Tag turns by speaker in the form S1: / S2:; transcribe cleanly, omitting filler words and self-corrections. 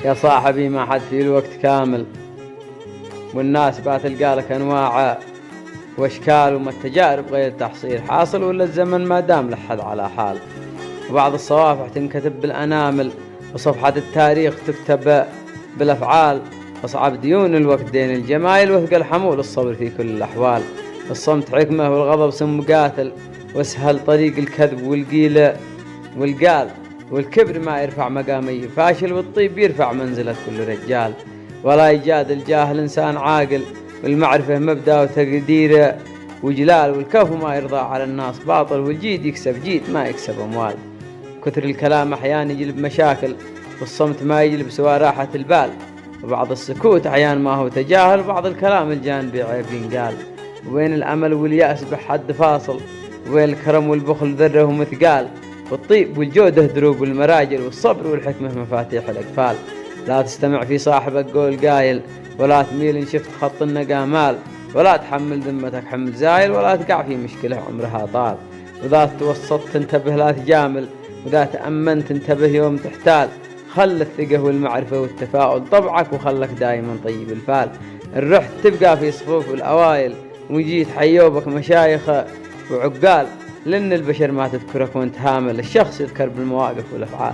S1: يا صاحبي ما حد في الوقت كامل، والناس بتلقى أنواع وأشكال، وما التجارب غير تحصيل حاصل، ولا الزمن ما دام لحد على حال. وبعض الصوافح تنكتب بالأنامل، وصفحة التاريخ تكتب بالأفعال. أصعب ديون الوقت دين الجمايل، وثقل حمول الصبر في كل الأحوال. الصمت حكمة والغضب سم قاتل، واسهل طريق الكذب والقال. والكبر ما يرفع مقام أي فاشل، والطيب يرفع منزلة كل رجال. ولا يجادل جاهل إنسان عاقل، والمعرفة مبدأ وتقدير وجلال. والكفو ما يرضى على الناس باطل، والجيد يكسب جيد ما يكسب أموال. كثر الكلام أحيان يجلب مشاكل، والصمت ما يجلب سوى راحة البال. وبعض السكوت أحيان ما هو تجاهل، وبعض الكلام الجانبي عيب ينقال. وبين الأمل واليأس بحد فاصل، وبين الكرم والبخل ذرة ومثقال. والطيب والجودة دروب المراجل، والصبر والحكمة مفاتيح الأقفال. لا تستمع في صاحبك قول قايل، ولا تميل إن شفت خط النقا مال. ولا تحمل ذمتك حمل زايل، ولا تقع في مشكلة عمرها طال. وإذا توسطت انتبه لا تجامل، وإذا تأمنت انتبه يوم تحتال. خل الثقة والمعرفة والتفاؤل طبعك، وخلك دائما طيب الفال. إن رحت تبقى في صفوف الأوائل، وجيت حيوبك مشايخ وعقال. لأن البشر ما تذكرك وانت هامل، الشخص يذكر بالمواقف والأفعال.